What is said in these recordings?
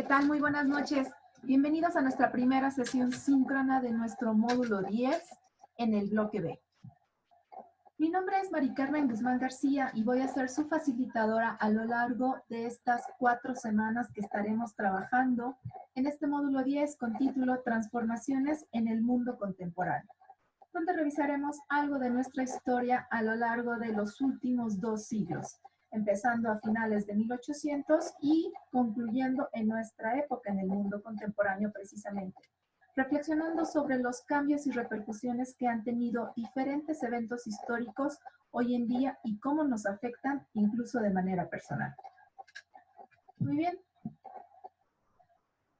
¿qué tal? Muy buenas noches. Bienvenidos a nuestra primera sesión síncrona de nuestro módulo 10 en el bloque B. Mi nombre es Mari Carmen Guzmán García y voy a ser su facilitadora a lo largo de estas 4 semanas que estaremos trabajando en este módulo 10 con título Transformaciones en el mundo contemporáneo, donde revisaremos algo de nuestra historia a lo largo de los últimos 2 siglos, empezando a finales de 1800 y concluyendo en nuestra época en el mundo contemporáneo precisamente, reflexionando sobre los cambios y repercusiones que han tenido diferentes eventos históricos hoy en día y cómo nos afectan incluso de manera personal. Muy bien.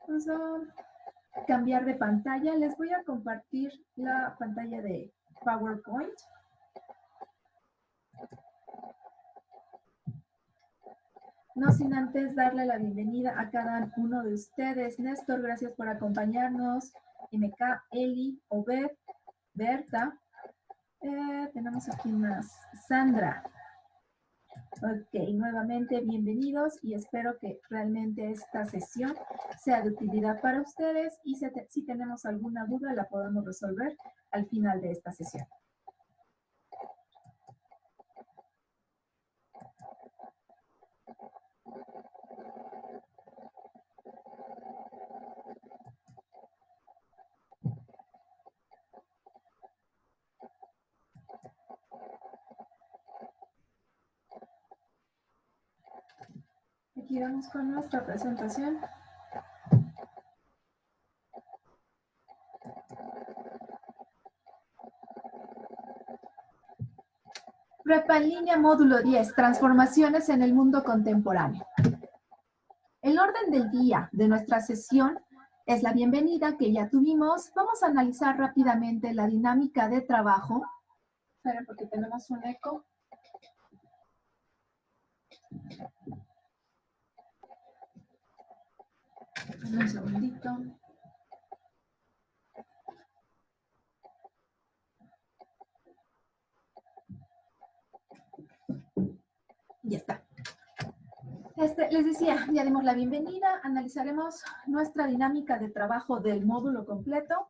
Vamos a cambiar de pantalla. Les voy a compartir la pantalla de PowerPoint. No sin antes darle la bienvenida a cada uno de ustedes. Néstor, gracias por acompañarnos. MK, Eli, Obed, Berta. Tenemos aquí más. Sandra. Ok, nuevamente bienvenidos y espero que realmente esta sesión sea de utilidad para ustedes y si tenemos alguna duda la podamos resolver al final de esta sesión. Aquí vamos con nuestra presentación. Prepa en línea módulo 10, transformaciones en el mundo contemporáneo. El orden del día de nuestra sesión es la bienvenida que ya tuvimos. Vamos a analizar rápidamente la dinámica de trabajo. Esperen porque tenemos un eco. Un segundito. Ya está. Les decía, ya dimos la bienvenida, analizaremos nuestra dinámica de trabajo del módulo completo.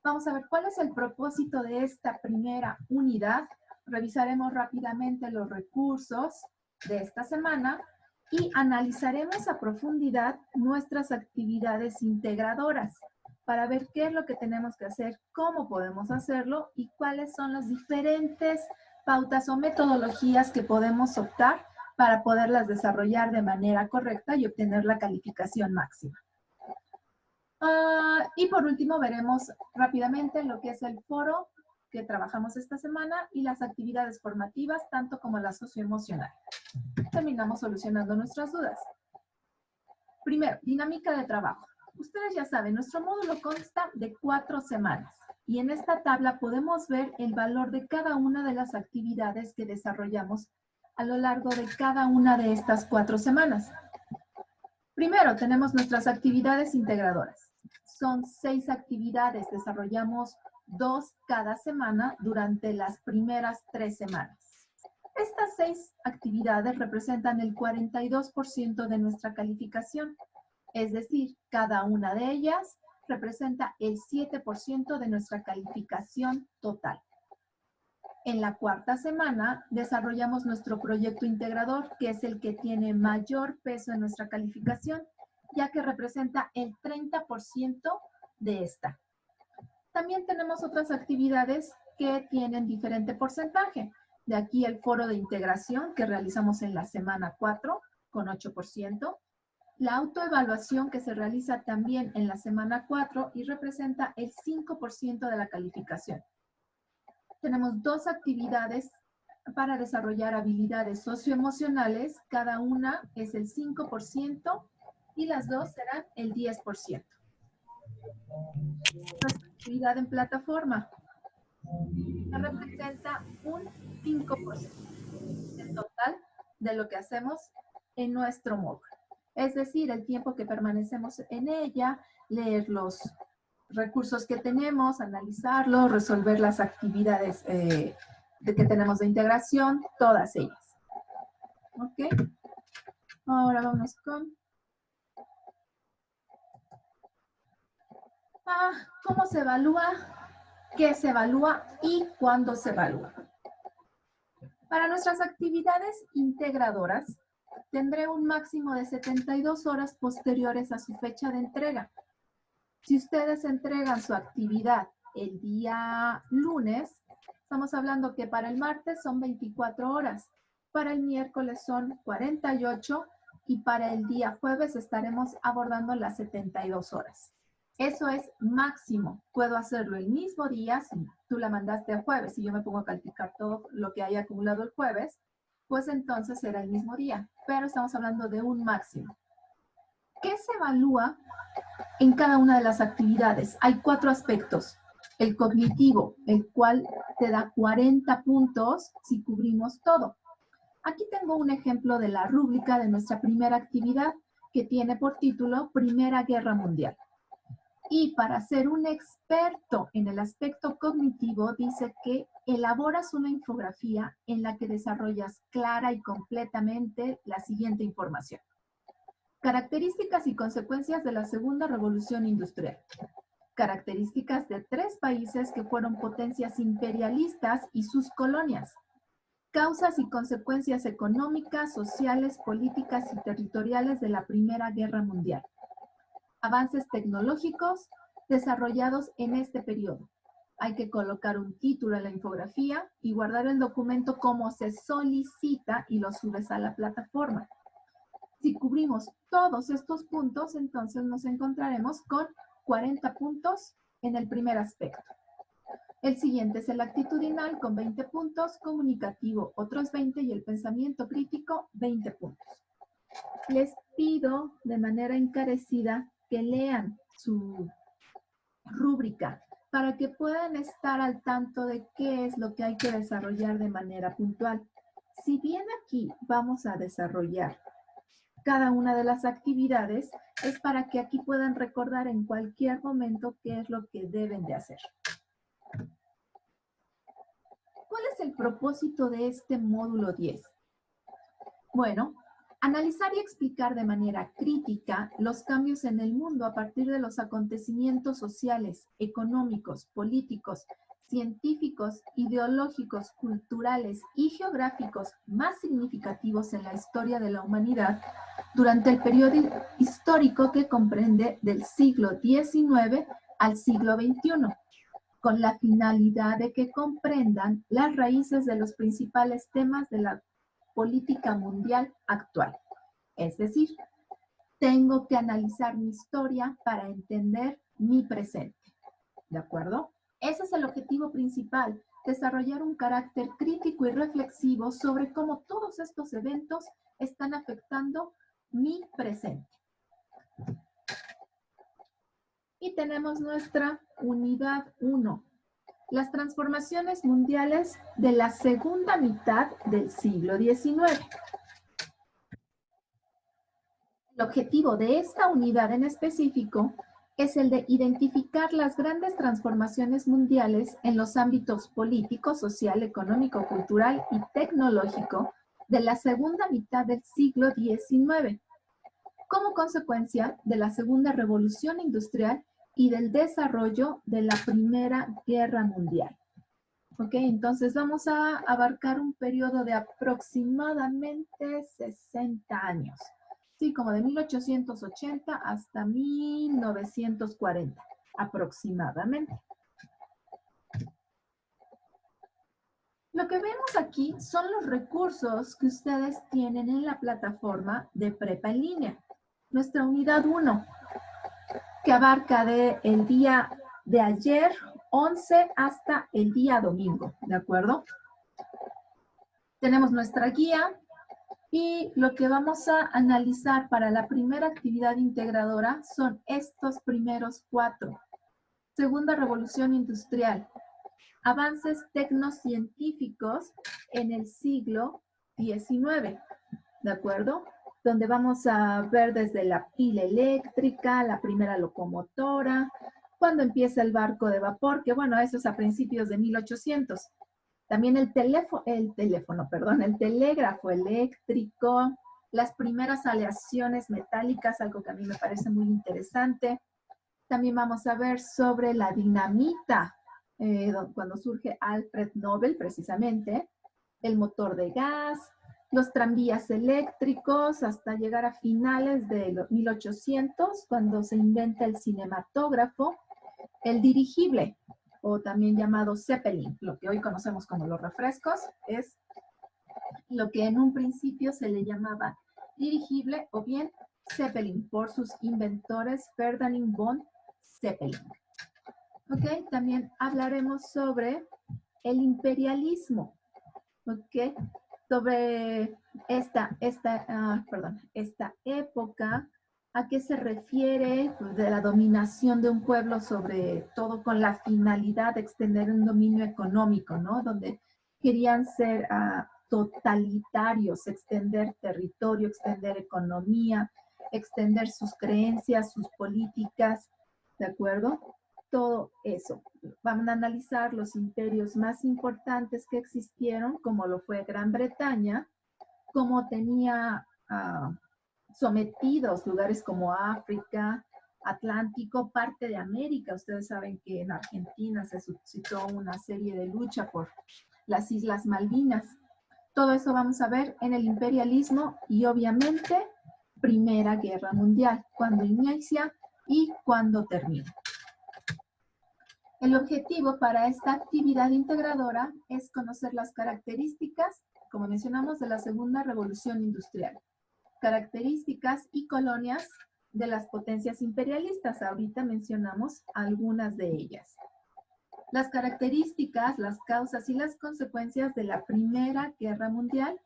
Vamos a ver cuál es el propósito de esta primera unidad. Revisaremos rápidamente los recursos de esta semana y analizaremos a profundidad nuestras actividades integradoras para ver qué es lo que tenemos que hacer, cómo podemos hacerlo y cuáles son las diferentes pautas o metodologías que podemos optar para poderlas desarrollar de manera correcta y obtener la calificación máxima. Y por último veremos rápidamente lo que es el foro que trabajamos esta semana y las actividades formativas, tanto como la socioemocional. Terminamos solucionando nuestras dudas. Primero, dinámica de trabajo. Ustedes ya saben, nuestro módulo consta de 4 semanas y en esta tabla podemos ver el valor de cada una de las actividades que desarrollamos a lo largo de cada una de estas 4 semanas. Primero, tenemos nuestras actividades integradoras. Son 6 actividades, desarrollamos 2 cada semana durante las primeras 3 semanas. Estas 6 actividades representan el 42% de nuestra calificación, es decir, cada una de ellas representa el 7% de nuestra calificación total. En la 4ª semana desarrollamos nuestro proyecto integrador, que es el que tiene mayor peso en nuestra calificación, ya que representa el 30% de esta. También tenemos otras actividades que tienen diferente porcentaje. De aquí el foro de integración que realizamos en la semana 4 con 8%. La autoevaluación que se realiza también en la semana 4 y representa el 5% de la calificación. Tenemos 2 actividades para desarrollar habilidades socioemocionales. Cada una es el 5% y las 2 serán el 10%. Nuestra actividad en plataforma representa un 5% del total de lo que hacemos en nuestro módulo. Es decir, el tiempo que permanecemos en ella, leer los recursos que tenemos, analizarlos, resolver las actividades que tenemos de integración, todas ellas. ¿Ok? Ahora vamos con ¿Cómo se evalúa? ¿Qué se evalúa? ¿Y cuándo se evalúa? Para nuestras actividades integradoras, tendré un máximo de 72 horas posteriores a su fecha de entrega. Si ustedes entregan su actividad el día lunes, estamos hablando que para el martes son 24 horas, para el miércoles son 48 y para el día jueves estaremos abordando las 72 horas. Eso es máximo. Puedo hacerlo el mismo día, si tú la mandaste a jueves y yo me pongo a calificar todo lo que haya acumulado el jueves, pues entonces será el mismo día, pero estamos hablando de un máximo. ¿Qué se evalúa en cada una de las actividades? Hay 4 aspectos. El cognitivo, el cual te da 40 puntos si cubrimos todo. Aquí tengo un ejemplo de la rúbrica de nuestra primera actividad que tiene por título Primera Guerra Mundial. Y para ser un experto en el aspecto cognitivo, dice que elaboras una infografía en la que desarrollas clara y completamente la siguiente información. Características y consecuencias de la Segunda Revolución Industrial. Características de 3 países que fueron potencias imperialistas y sus colonias. Causas y consecuencias económicas, sociales, políticas y territoriales de la Primera Guerra Mundial. Avances tecnológicos desarrollados en este periodo. Hay que colocar un título en la infografía y guardar el documento como se solicita y lo subes a la plataforma. Si cubrimos todos estos puntos, entonces nos encontraremos con 40 puntos en el primer aspecto. El siguiente es el actitudinal con 20 puntos, comunicativo otros 20 y el pensamiento crítico 20 puntos. Les pido de manera encarecida que lean su rúbrica para que puedan estar al tanto de qué es lo que hay que desarrollar de manera puntual. Si bien aquí vamos a desarrollar cada una de las actividades, es para que aquí puedan recordar en cualquier momento qué es lo que deben de hacer. ¿Cuál es el propósito de este módulo 10? Bueno, analizar y explicar de manera crítica los cambios en el mundo a partir de los acontecimientos sociales, económicos, políticos, científicos, ideológicos, culturales y geográficos más significativos en la historia de la humanidad durante el periodo histórico que comprende del siglo XIX al siglo XXI, con la finalidad de que comprendan las raíces de los principales temas de la política mundial actual. Es decir, tengo que analizar mi historia para entender mi presente. ¿De acuerdo? Ese es el objetivo principal, desarrollar un carácter crítico y reflexivo sobre cómo todos estos eventos están afectando mi presente. Y tenemos nuestra unidad 1, las transformaciones mundiales de la segunda mitad del siglo XIX. El objetivo de esta unidad en específico es el de identificar las grandes transformaciones mundiales en los ámbitos político, social, económico, cultural y tecnológico de la segunda mitad del siglo XIX, como consecuencia de la Segunda Revolución Industrial y del desarrollo de la Primera Guerra Mundial. Ok, entonces vamos a abarcar un periodo de aproximadamente 60 años. Sí, como de 1880 hasta 1940, aproximadamente. Lo que vemos aquí son los recursos que ustedes tienen en la plataforma de Prepa en línea. Nuestra unidad 1, que abarca el día de ayer, 11, hasta el día domingo, ¿de acuerdo? Tenemos nuestra guía y lo que vamos a analizar para la primera actividad integradora son estos primeros 4. Segunda Revolución Industrial. Avances tecnocientíficos en el siglo XIX, ¿de acuerdo? Donde vamos a ver desde la pila eléctrica, la primera locomotora, cuando empieza el barco de vapor, que bueno, eso es a principios de 1800. También el telégrafo eléctrico, las primeras aleaciones metálicas, algo que a mí me parece muy interesante. También vamos a ver sobre la dinamita, cuando surge Alfred Nobel, precisamente, el motor de gas, los tranvías eléctricos, hasta llegar a finales de los 1800, cuando se inventa el cinematógrafo, el dirigible, o también llamado Zeppelin, lo que hoy conocemos como los refrescos, es lo que en un principio se le llamaba dirigible o bien Zeppelin, por sus inventores Ferdinand von Zeppelin. Ok, también hablaremos sobre el imperialismo, ok, sobre esta época, a qué se refiere, pues, de la dominación de un pueblo, sobre todo con la finalidad de extender un dominio económico, ¿no? Donde querían ser totalitarios, extender territorio, extender economía, extender sus creencias, sus políticas, ¿de acuerdo? Todo eso. Van a analizar los imperios más importantes que existieron, como lo fue Gran Bretaña, cómo tenía sometidos lugares como África, Atlántico, parte de América. Ustedes saben que en Argentina se suscitó una serie de lucha por las Islas Malvinas. Todo eso vamos a ver en el imperialismo y obviamente Primera Guerra Mundial, cuando inicia y cuando termina. El objetivo para esta actividad integradora es conocer las características, como mencionamos, de la Segunda Revolución Industrial, características y colonias de las potencias imperialistas. Ahorita mencionamos algunas de ellas. Las características, las causas y las consecuencias de la Primera Guerra Mundial.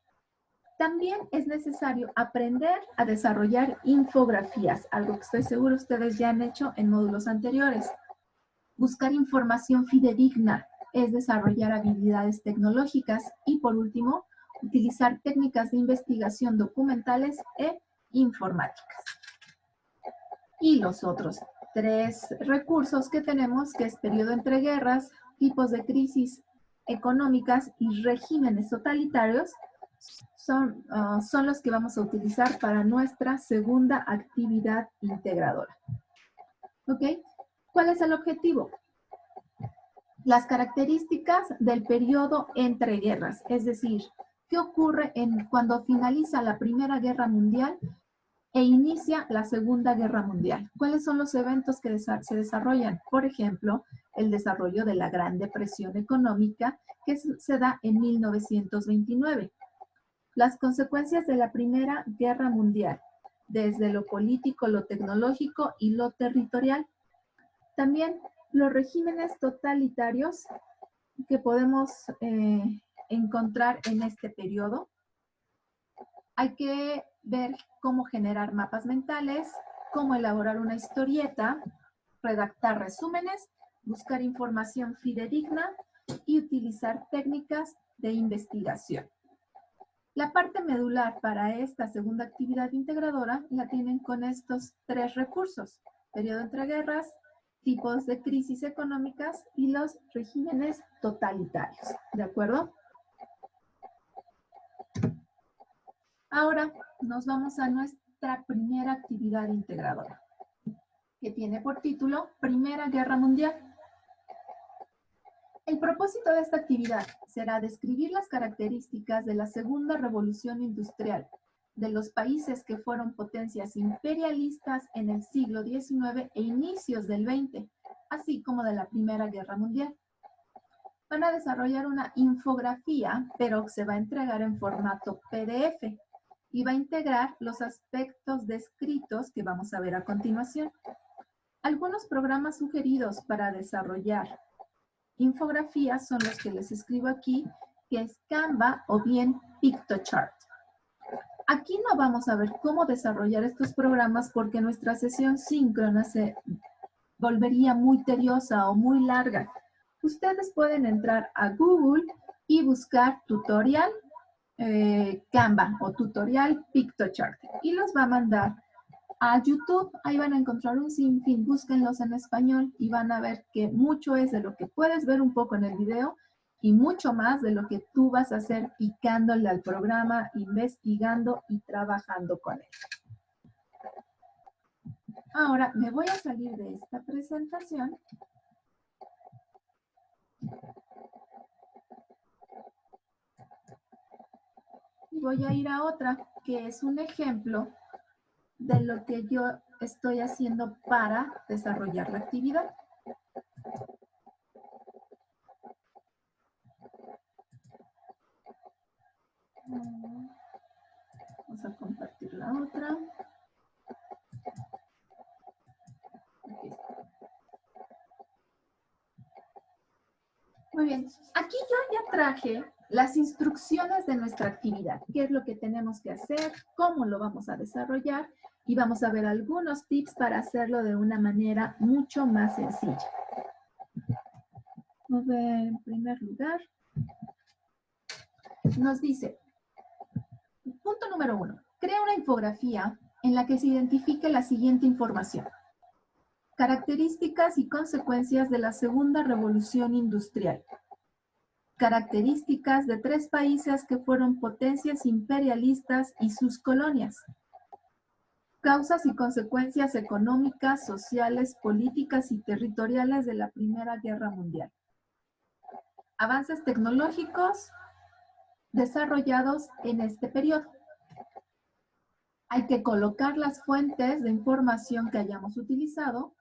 También es necesario aprender a desarrollar infografías, algo que estoy seguro ustedes ya han hecho en módulos anteriores. Buscar información fidedigna es desarrollar habilidades tecnológicas y, por último, utilizar técnicas de investigación documentales e informáticas. Y los otros 3 recursos que tenemos, que es periodo entre guerras, tipos de crisis económicas y regímenes totalitarios, son los que vamos a utilizar para nuestra segunda actividad integradora. ¿Ok? ¿Cuál es el objetivo? Las características del periodo entre guerras, es decir, ¿qué ocurre cuando finaliza la Primera Guerra Mundial e inicia la Segunda Guerra Mundial? ¿Cuáles son los eventos que se desarrollan? Por ejemplo, el desarrollo de la Gran Depresión Económica, que se da en 1929. Las consecuencias de la Primera Guerra Mundial, desde lo político, lo tecnológico y lo territorial. También los regímenes totalitarios que podemos encontrar en este periodo. Hay que ver cómo generar mapas mentales, cómo elaborar una historieta, redactar resúmenes, buscar información fidedigna y utilizar técnicas de investigación. La parte medular para esta segunda actividad integradora la tienen con estos 3 recursos: periodo entre guerras, tipos de crisis económicas y los regímenes totalitarios. ¿De acuerdo? Ahora nos vamos a nuestra primera actividad integradora, que tiene por título Primera Guerra Mundial. El propósito de esta actividad será describir las características de la Segunda Revolución Industrial de los países que fueron potencias imperialistas en el siglo XIX e inicios del XX, así como de la Primera Guerra Mundial. Van a desarrollar una infografía, pero se va a entregar en formato PDF y va a integrar los aspectos descritos que vamos a ver a continuación. Algunos programas sugeridos para desarrollar infografías son los que les escribo aquí, que es Canva o bien Piktochart. Aquí no vamos a ver cómo desarrollar estos programas porque nuestra sesión síncrona se volvería muy tediosa o muy larga. Ustedes pueden entrar a Google y buscar tutorial Canva o tutorial Piktochart y los va a mandar a YouTube. Ahí van a encontrar un sinfín, búsquenlos en español y van a ver que mucho es de lo que puedes ver un poco en el video y mucho más de lo que tú vas a hacer picándole al programa, investigando y trabajando con él. Ahora me voy a salir de esta presentación. Y voy a ir a otra, que es un ejemplo de lo que yo estoy haciendo para desarrollar la actividad. Vamos a compartir la otra. Okay. Muy bien, aquí yo ya traje las instrucciones de nuestra actividad, qué es lo que tenemos que hacer, cómo lo vamos a desarrollar y vamos a ver algunos tips para hacerlo de una manera mucho más sencilla. Vamos a ver, en primer lugar, nos dice, punto número 1, crea una infografía en la que se identifique la siguiente información. Características y consecuencias de la segunda revolución industrial. Características de 3 países que fueron potencias imperialistas y sus colonias. Causas y consecuencias económicas, sociales, políticas y territoriales de la Primera Guerra Mundial. Avances tecnológicos desarrollados en este periodo. Hay que colocar las fuentes de información que hayamos utilizado,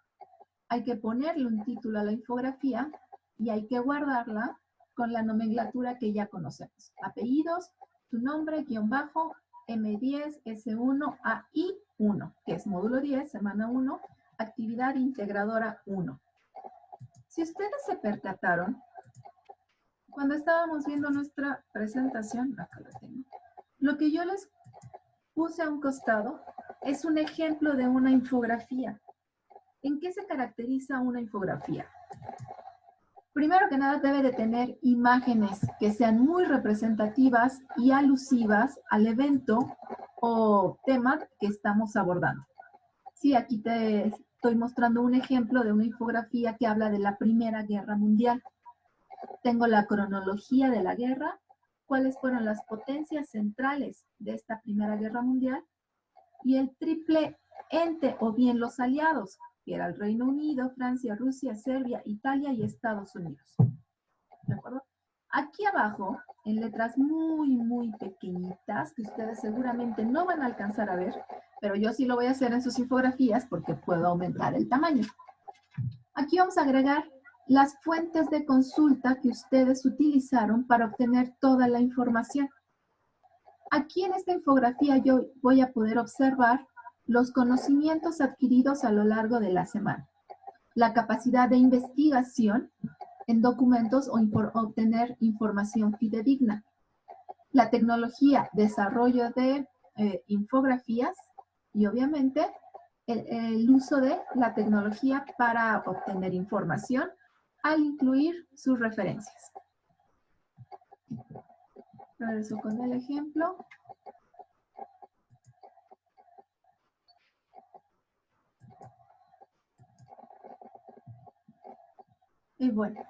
hay que ponerle un título a la infografía y hay que guardarla con la nomenclatura que ya conocemos. Apellidos, tu nombre, guión bajo, M10, S1, AI1, que es módulo 10, semana 1, actividad integradora 1. Si ustedes se percataron, cuando estábamos viendo nuestra presentación, acá la tengo, lo que yo les puse a un costado es un ejemplo de una infografía. ¿En qué se caracteriza una infografía? Primero que nada debe de tener imágenes que sean muy representativas y alusivas al evento o tema que estamos abordando. Sí, aquí te estoy mostrando un ejemplo de una infografía que habla de la Primera Guerra Mundial. Tengo la cronología de la guerra, cuáles fueron las potencias centrales de esta Primera Guerra Mundial y el triple ente o bien los aliados, que era el Reino Unido, Francia, Rusia, Serbia, Italia y Estados Unidos. ¿De acuerdo? Aquí abajo, en letras muy, muy pequeñitas, que ustedes seguramente no van a alcanzar a ver, pero yo sí lo voy a hacer en sus infografías porque puedo aumentar el tamaño. Aquí vamos a agregar las fuentes de consulta que ustedes utilizaron para obtener toda la información. Aquí en esta infografía yo voy a poder observar los conocimientos adquiridos a lo largo de la semana, la capacidad de investigación en documentos o obtener información fidedigna, la tecnología, desarrollo de infografías y obviamente el uso de la tecnología para obtener información al incluir sus referencias. Regreso con el ejemplo. Y bueno,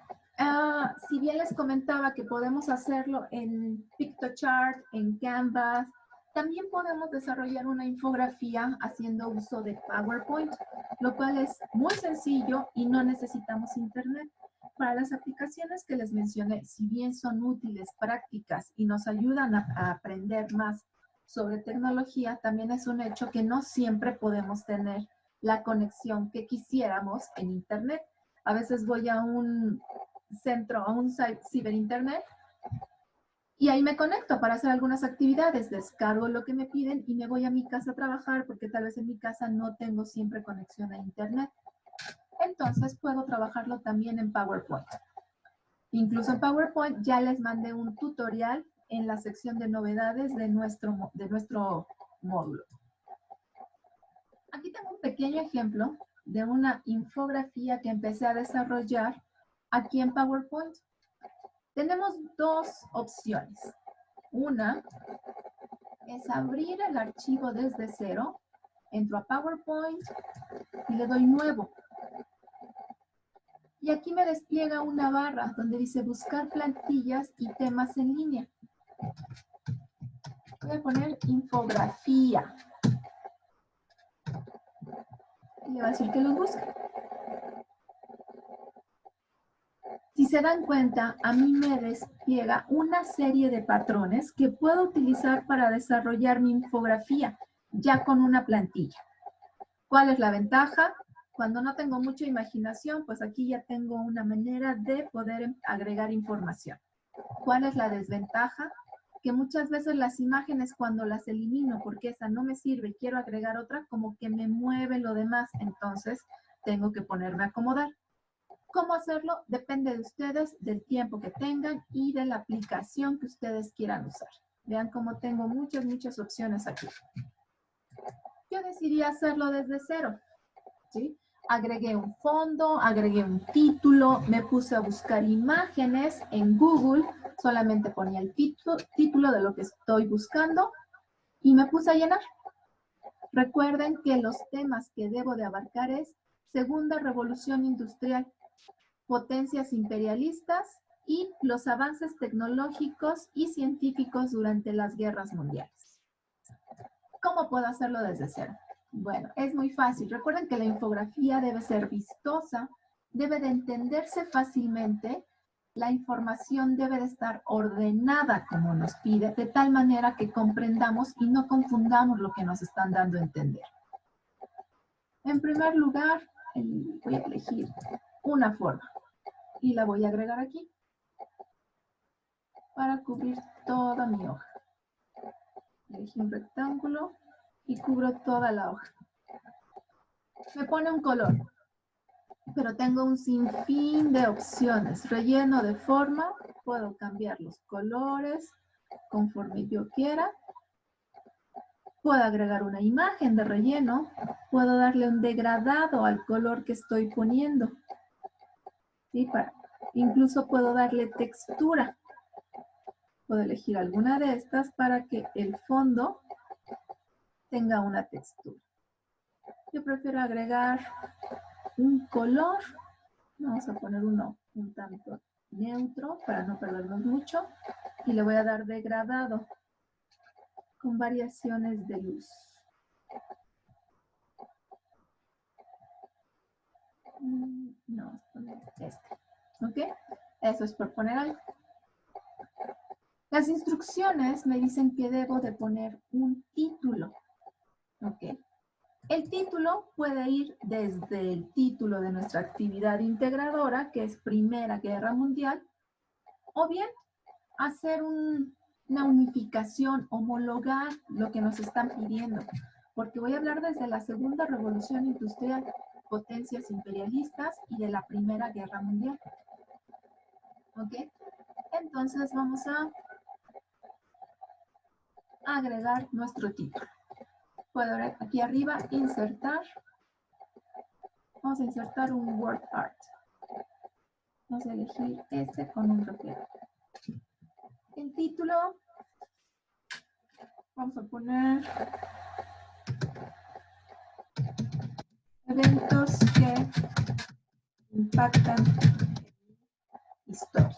si bien les comentaba que podemos hacerlo en Piktochart, en Canvas, también podemos desarrollar una infografía haciendo uso de PowerPoint, lo cual es muy sencillo y no necesitamos internet. Para las aplicaciones que les mencioné, si bien son útiles, prácticas y nos ayudan a aprender más sobre tecnología, también es un hecho que no siempre podemos tener la conexión que quisiéramos en internet. A veces voy a un centro, a un ciberinternet, y ahí me conecto para hacer algunas actividades, descargo lo que me piden y me voy a mi casa a trabajar porque tal vez en mi casa no tengo siempre conexión a internet. Entonces puedo trabajarlo también en PowerPoint. Incluso en PowerPoint ya les mandé un tutorial en la sección de novedades de nuestro módulo. Aquí tengo un pequeño ejemplo de una infografía que empecé a desarrollar aquí en PowerPoint. Tenemos dos opciones. Una es abrir el archivo desde cero, entro a PowerPoint y le doy nuevo. Y aquí me despliega una barra donde dice buscar plantillas y temas en línea. Voy a poner infografía. Y le va a decir que los busque. Si se dan cuenta, a mí me despliega una serie de patrones que puedo utilizar para desarrollar mi infografía ya con una plantilla. ¿Cuál es la ventaja? Cuando no tengo mucha imaginación, pues aquí ya tengo una manera de poder agregar información. ¿Cuál es la desventaja? Que muchas veces las imágenes cuando las elimino porque esa no me sirve, quiero agregar otra, como que me mueve lo demás, entonces tengo que ponerme a acomodar. ¿Cómo hacerlo? Depende de ustedes, del tiempo que tengan y de la aplicación que ustedes quieran usar. Vean cómo tengo muchas opciones aquí. Yo decidí hacerlo desde cero, ¿sí? Agregué un fondo, agregué un título, me puse a buscar imágenes en Google, solamente ponía el título de lo que estoy buscando y me puse a llenar. Recuerden que los temas que debo de abarcar es Segunda Revolución Industrial, potencias imperialistas y los avances tecnológicos y científicos durante las guerras mundiales. ¿Cómo puedo hacerlo desde cero? Bueno, es muy fácil. Recuerden que la infografía debe ser vistosa, debe de entenderse fácilmente, la información debe de estar ordenada como nos pide, de tal manera que comprendamos y no confundamos lo que nos están dando a entender. En primer lugar, voy a elegir una forma y la voy a agregar aquí para cubrir toda mi hoja. Elegí un rectángulo y cubro toda la hoja. Me pone un color, pero tengo un sinfín de opciones. Relleno de forma, puedo cambiar los colores conforme yo quiera. Puedo agregar una imagen de relleno. Puedo darle un degradado al color que estoy poniendo. ¿Sí? Incluso puedo darle textura. Puedo elegir alguna de estas para que el fondo tenga una textura. Yo prefiero agregar un color. Vamos a poner uno un tanto neutro para no perdernos mucho. Y le voy a dar degradado con variaciones de luz. No, vamos a poner este. ¿Ok? Eso es por poner algo. Las instrucciones me dicen que debo de poner un título. ¿Ok? El título puede ir desde el título de nuestra actividad integradora, que es Primera Guerra Mundial, o bien hacer una unificación, homologar lo que nos están pidiendo, porque voy a hablar desde la Segunda Revolución Industrial, potencias imperialistas y de la Primera Guerra Mundial. ¿Ok? Entonces vamos a agregar nuestro título. Puedo ver aquí arriba, insertar. Vamos a insertar un word art. Vamos a elegir este con un roquero. El título, vamos a poner eventos que impactan historia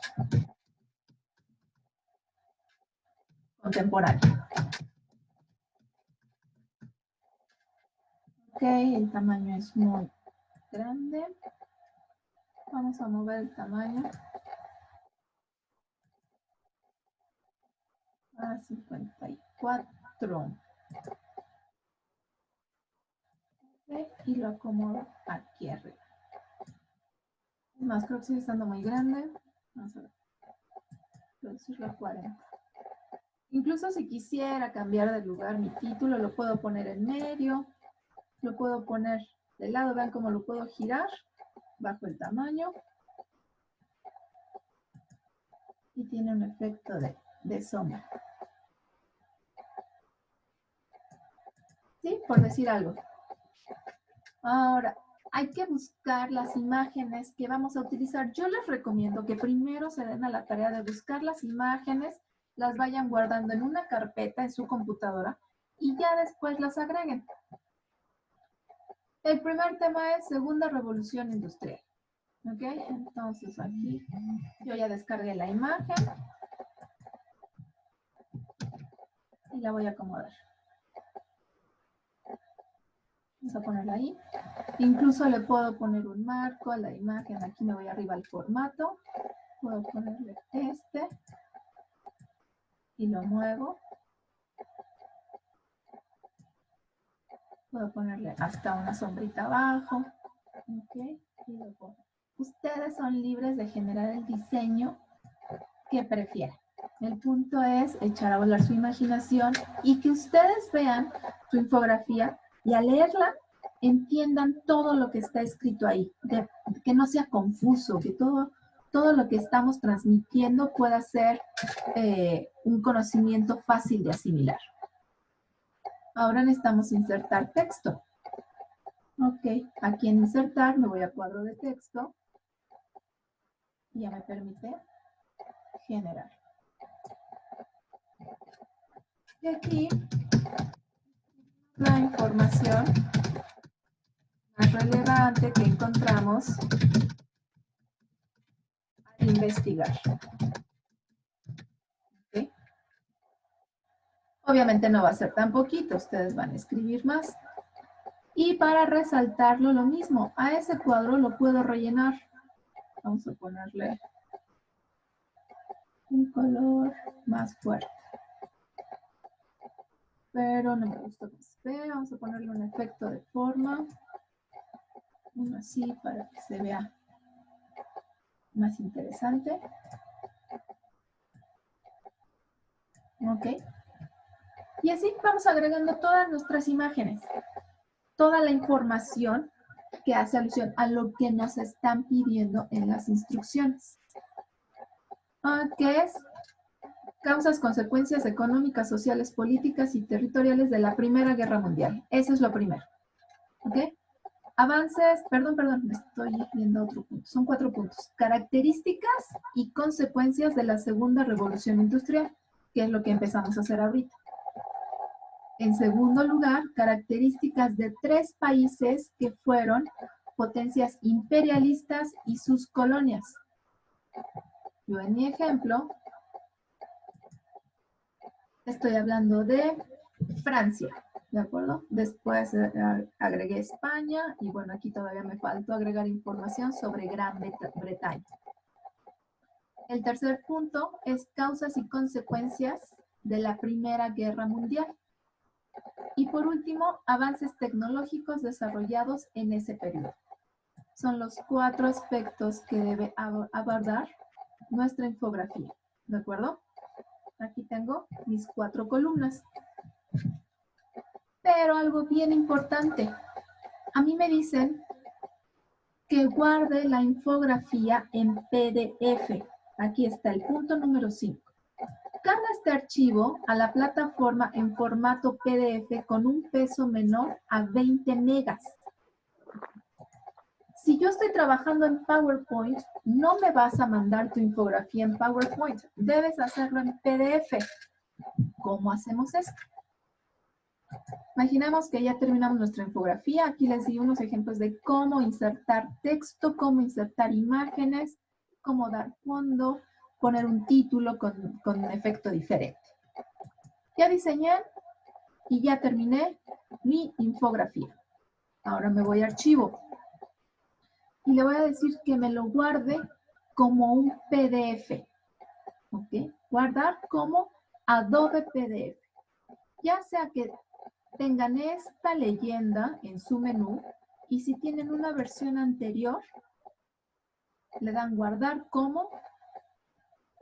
contemporánea. Ok, el tamaño es muy grande. Vamos a mover el tamaño a 54. Okay, y lo acomodo aquí arriba. Más, creo que sigue estando muy grande. Vamos a ver. Reducirlo a 40. Incluso si quisiera cambiar de lugar mi título, lo puedo poner en medio, lo puedo poner de lado, vean cómo lo puedo girar, bajo el tamaño. Y tiene un efecto de sombra. ¿Sí? Por decir algo. Ahora, hay que buscar las imágenes que vamos a utilizar. Yo les recomiendo que primero se den a la tarea de buscar las imágenes, las vayan guardando en una carpeta en su computadora y ya después las agreguen. El primer tema es Segunda Revolución Industrial. ¿Ok? Entonces aquí yo ya descargué la imagen y la voy a acomodar. Vamos a ponerla ahí. Incluso le puedo poner un marco a la imagen. Aquí me voy arriba al formato. Puedo ponerle este. Y lo muevo. Puedo ponerle hasta una sombrita abajo. Ok. Y lo pongo. Ustedes son libres de generar el diseño que prefieran. El punto es echar a volar su imaginación y que ustedes vean su infografía y al leerla entiendan todo lo que está escrito ahí, que no sea confuso, que todo lo que estamos transmitiendo pueda ser un conocimiento fácil de asimilar. Ahora necesitamos insertar texto. Ok, aquí en insertar me voy a cuadro de texto y ya me permite generar. Y aquí la información más relevante que encontramos al investigar. ¿Okay? Obviamente no va a ser tan poquito, ustedes van a escribir más. Y para resaltarlo lo mismo, a ese cuadro lo puedo rellenar. Vamos a ponerle un color más fuerte. Pero no me gusta que se vea. Vamos a ponerle un efecto de forma. Uno así para que se vea más interesante. Ok. Y así vamos agregando todas nuestras imágenes. Toda la información que hace alusión a lo que nos están pidiendo en las instrucciones. ¿Qué es? Causas, consecuencias económicas, sociales, políticas y territoriales de la Primera Guerra Mundial. Eso es lo primero. ¿Ok? Avances, perdón, me estoy viendo otro punto. Son 4 puntos. Características y consecuencias de la Segunda Revolución Industrial, que es lo que empezamos a hacer ahorita. En segundo lugar, características de 3 países que fueron potencias imperialistas y sus colonias. Yo en mi ejemplo estoy hablando de Francia, ¿de acuerdo? Después agregué España y bueno, aquí todavía me faltó agregar información sobre Gran Bretaña. El tercer punto es causas y consecuencias de la Primera Guerra Mundial. Y por último, avances tecnológicos desarrollados en ese periodo. Son los 4 aspectos que debe abordar nuestra infografía, ¿de acuerdo? Aquí tengo mis 4 columnas. Pero algo bien importante, a mí me dicen que guarde la infografía en PDF. Aquí está el punto número 5. Carga este archivo a la plataforma en formato PDF con un peso menor a 20 megas. Si yo estoy trabajando en PowerPoint, no me vas a mandar tu infografía en PowerPoint. Debes hacerlo en PDF. ¿Cómo hacemos esto? Imaginemos que ya terminamos nuestra infografía. Aquí les di unos ejemplos de cómo insertar texto, cómo insertar imágenes, cómo dar fondo, poner un título con un efecto diferente. Ya diseñé y ya terminé mi infografía. Ahora me voy a archivo y le voy a decir que me lo guarde como un PDF. ¿Ok? Guardar como Adobe PDF. Ya sea que tengan esta leyenda en su menú y si tienen una versión anterior, le dan guardar como,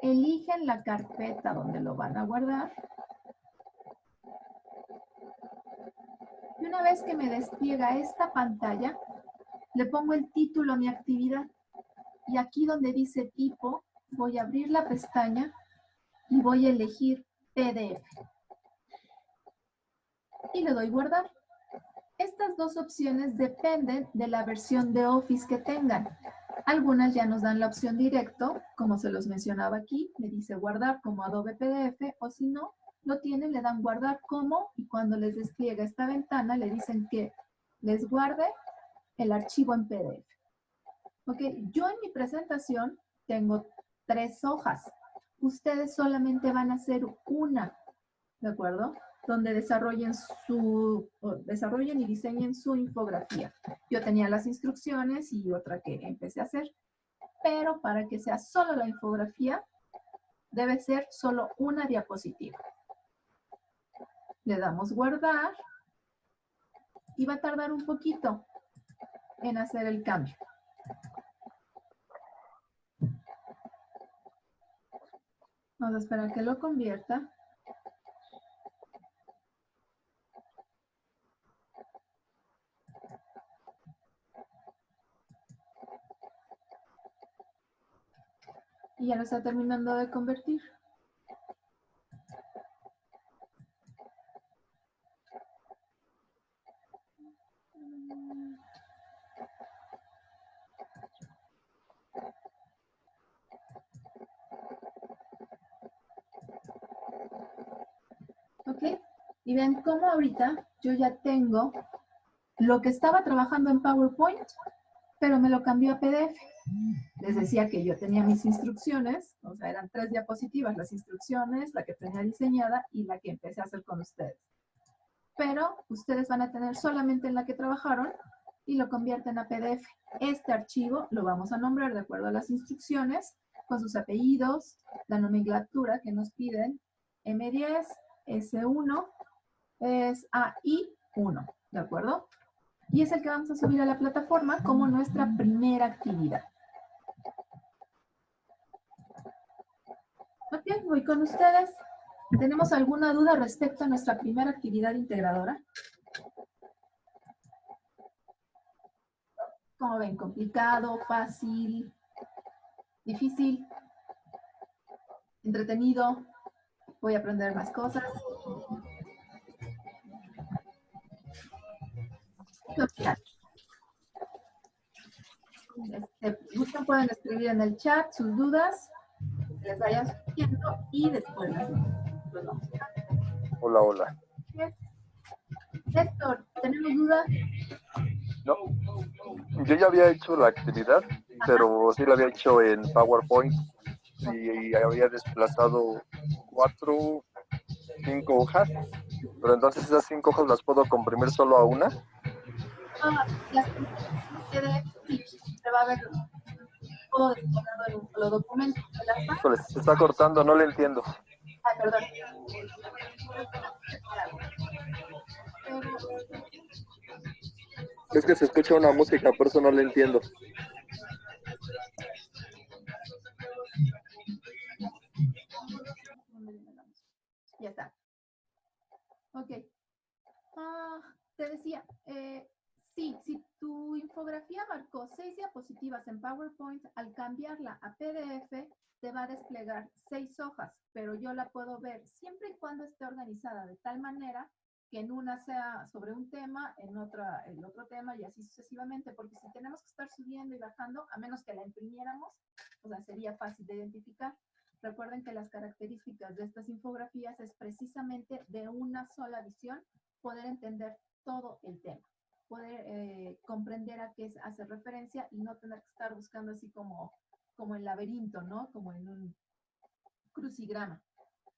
eligen la carpeta donde lo van a guardar y una vez que me despliega esta pantalla, le pongo el título a mi actividad y aquí donde dice tipo, voy a abrir la pestaña y voy a elegir PDF y le doy guardar. Estas 2 opciones dependen de la versión de Office que tengan. Algunas ya nos dan la opción directo, como se los mencionaba aquí, me dice guardar como Adobe PDF, o si no, lo tienen, le dan guardar como, y cuando les despliega esta ventana, le dicen que les guarde el archivo en PDF. Ok, yo en mi presentación tengo 3 hojas. Ustedes solamente van a hacer una, ¿de acuerdo? donde desarrollen y diseñen su infografía. Yo tenía las instrucciones y otra que empecé a hacer, pero para que sea solo la infografía, debe ser solo una diapositiva. Le damos guardar y va a tardar un poquito en hacer el cambio. Vamos a esperar que lo convierta. Y ya lo está terminando de convertir. ¿Ok? Y ven cómo ahorita yo ya tengo lo que estaba trabajando en PowerPoint, pero me lo cambió a PDF. Les decía que yo tenía mis instrucciones, o sea, eran 3 diapositivas, las instrucciones, la que tenía diseñada y la que empecé a hacer con ustedes. Pero ustedes van a tener solamente en la que trabajaron y lo convierten a PDF. Este archivo lo vamos a nombrar de acuerdo a las instrucciones, con sus apellidos, la nomenclatura que nos piden, M10, S1, es AI1, ¿de acuerdo? Y es el que vamos a subir a la plataforma como nuestra primera actividad. Ok, voy con ustedes. ¿Tenemos alguna duda respecto a nuestra primera actividad integradora? ¿Cómo ven? ¿Complicado, fácil, difícil, entretenido? ¿Voy a aprender más cosas? Gustan, pueden escribir en el chat sus dudas, les vayan surgiendo y después los vamos a... Hola, hola. Héctor, ¿tenemos dudas? No, yo ya había hecho la actividad, pero sí la había hecho en PowerPoint y había desplazado 4, 5 hojas, pero entonces esas 5 hojas las puedo comprimir solo a una. Las PDF, sí, se va a ver todo desplegado en un solo documento. Híjole, se está cortando, no le entiendo. Ay, perdón. Es que se escucha una música, por eso no le entiendo. Ya está. Ok. Te decía, sí, si tu infografía marcó 6 diapositivas en PowerPoint, al cambiarla a PDF te va a desplegar 6 hojas, pero yo la puedo ver siempre y cuando esté organizada de tal manera que en una sea sobre un tema, en otra el otro tema y así sucesivamente, porque si tenemos que estar subiendo y bajando, a menos que la imprimiéramos, o sea, sería fácil de identificar. Recuerden que las características de estas infografías es precisamente de una sola visión poder entender todo el tema, poder comprender a qué hace referencia y no tener que estar buscando así como en laberinto, ¿no? Como en un crucigrama.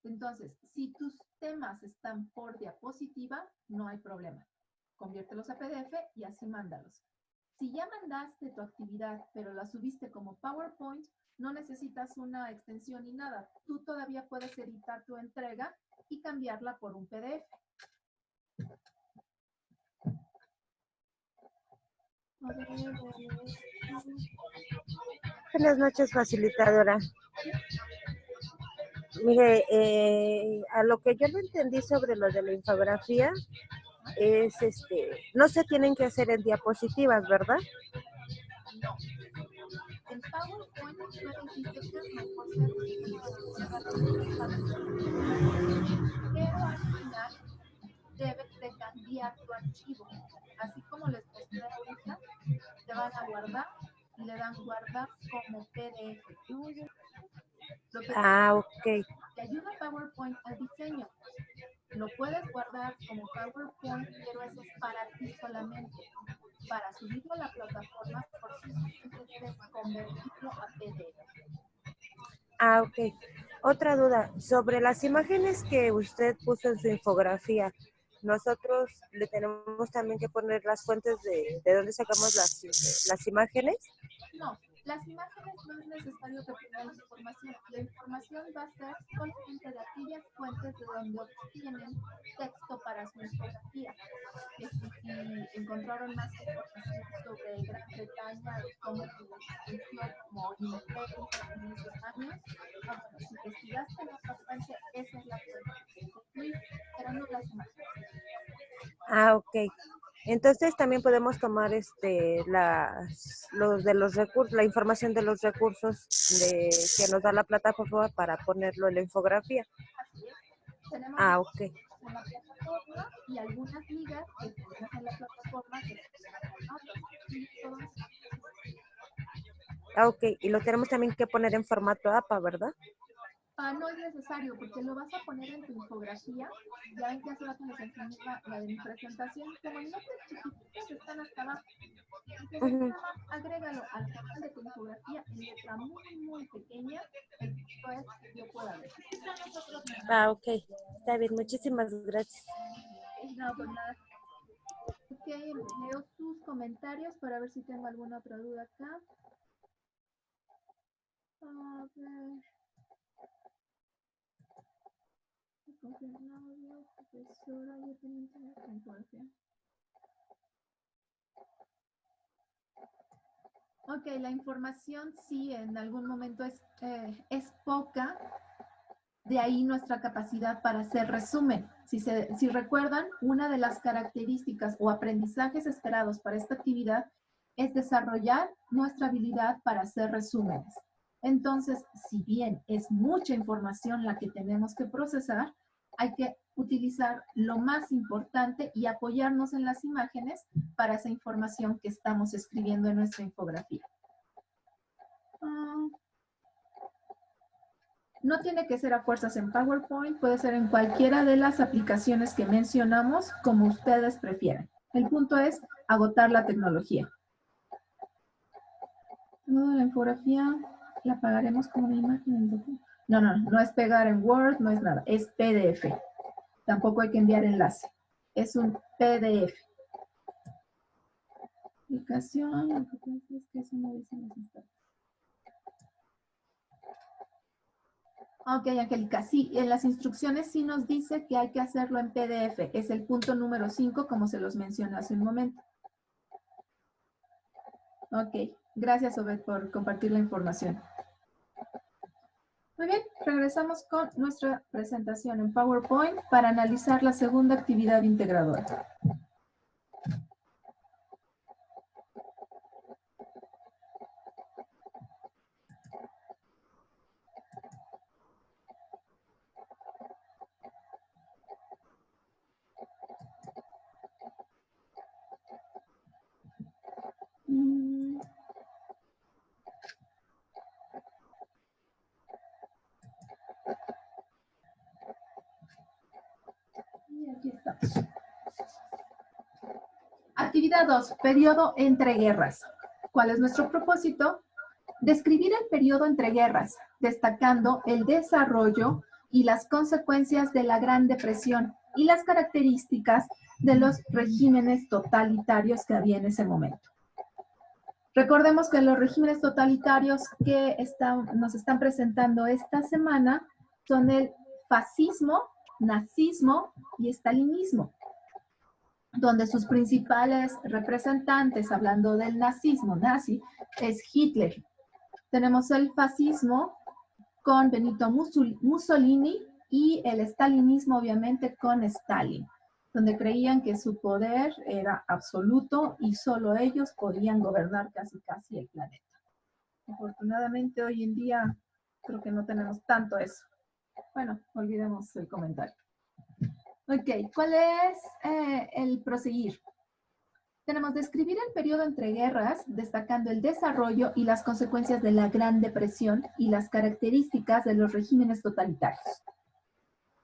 Entonces, si tus temas están por diapositiva, no hay problema. Conviértelos a PDF y así mándalos. Si ya mandaste tu actividad, pero la subiste como PowerPoint, no necesitas una extensión ni nada. Tú todavía puedes editar tu entrega y cambiarla por un PDF. Buenas noches, facilitadora. Mire, a lo que yo no entendí sobre lo de la infografía es, no se tienen que hacer en diapositivas, ¿verdad? No. En PowerPoint tú dijiste que es mejor pero al final debes de cambiar tu archivo. Así como les mostré ahorita, te van a guardar y le dan guardar como PDF. Lo que ok. te ayuda PowerPoint al diseño. Lo puedes guardar como PowerPoint, pero eso es para ti solamente. Para subirlo a la plataforma, forzosamente debes convertirlo a PDF. Ok. Otra duda, sobre las imágenes que usted puso en su infografía, nosotros le tenemos también que poner las fuentes de dónde sacamos las imágenes. No, las imágenes no es necesario que pongan información. La información va a ser solamente de aquellas fuentes de donde obtienen texto para su infografía. Que si encontraron más información sobre Gran Bretaña y cómo funcionó como imperio en esos años, bueno, si investigaste en otra fuente, esa es la fuente que tienes que incluir, pero no las imágenes. Ah, ok. Entonces también podemos tomar los recursos, la información de los recursos que nos da la plataforma para ponerlo en la infografía. Así es. Tenemos Ok. en la plataforma y algunas ligas que tenemos en la plataforma que son notas. Y todo eso. Ok. Y lo tenemos también que poner en formato APA, ¿verdad? No es necesario porque lo vas a poner en tu infografía. Ya ven que hace rato les enseñé la de mi presentación. Como en letras chiquititas están hasta abajo. Entonces, nada más agrégalo al final de tu infografía en letra muy, muy pequeña. El punto es que yo pueda ver. Ok. Está bien. Muchísimas gracias. No, pues nada. Ok, leo sus comentarios para ver si tengo alguna otra duda acá. A ver. Confirmado, profesora, yo tenía infografía. Ok, la información sí en algún momento es poca, de ahí nuestra capacidad para hacer resumen. Si recuerdan, una de las características o aprendizajes esperados para esta actividad es desarrollar nuestra habilidad para hacer resúmenes. Entonces, si bien es mucha información la que tenemos que procesar, hay que utilizar lo más importante y apoyarnos en las imágenes para esa información que estamos escribiendo en nuestra infografía. No tiene que ser a fuerzas en PowerPoint, puede ser en cualquiera de las aplicaciones que mencionamos, como ustedes prefieran. El punto es agotar la tecnología. Toda la infografía la pagaremos como una imagen. No es pegar en Word, no es nada, es PDF. Tampoco hay que enviar enlace. Es un PDF. Aplicación, lo que pasa es que eso no dice las instancias. Ok, Angélica, sí, en las instrucciones sí nos dice que hay que hacerlo en PDF. Es el punto número 5, como se los mencioné hace un momento. Ok, gracias, Obed, por compartir la información. Muy bien, regresamos con nuestra presentación en PowerPoint para analizar la segunda actividad integradora. Y aquí estamos. Actividad 2, periodo entre guerras. ¿Cuál es nuestro propósito? Describir el periodo entre guerras, destacando el desarrollo y las consecuencias de la Gran Depresión y las características de los regímenes totalitarios que había en ese momento. Recordemos que los regímenes totalitarios que nos están presentando esta semana son el fascismo, nazismo y estalinismo, donde sus principales representantes, hablando del nazismo, nazi, es Hitler. Tenemos el fascismo con Benito Mussolini y el estalinismo, obviamente, con Stalin, donde creían que su poder era absoluto y solo ellos podían gobernar casi el planeta. Afortunadamente, hoy en día, creo que no tenemos tanto eso. Bueno, olvidemos el comentario. Ok, ¿cuál es el proseguir? Tenemos describir el periodo entre guerras, destacando el desarrollo y las consecuencias de la Gran Depresión y las características de los regímenes totalitarios.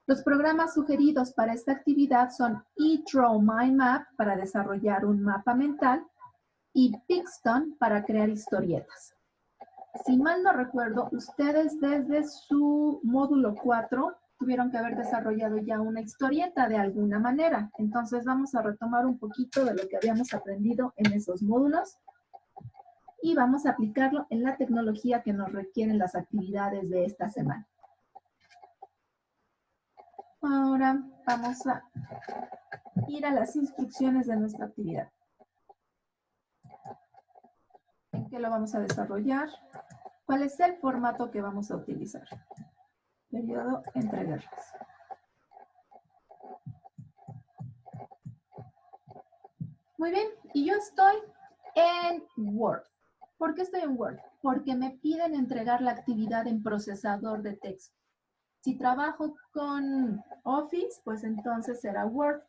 Los programas sugeridos para esta actividad son eDrawMindMap para desarrollar un mapa mental y Pixton para crear historietas. Si mal no recuerdo, ustedes desde su módulo 4 tuvieron que haber desarrollado ya una historieta de alguna manera. Entonces vamos a retomar un poquito de lo que habíamos aprendido en esos módulos y vamos a aplicarlo en la tecnología que nos requieren las actividades de esta semana. Ahora vamos a ir a las instrucciones de nuestra actividad. ¿En qué lo vamos a desarrollar? ¿Cuál es el formato que vamos a utilizar? Periodo entre guerras. Muy bien, y yo estoy en Word. ¿Por qué estoy en Word? Porque me piden entregar la actividad en procesador de texto. Si trabajo con Office, pues entonces será Word.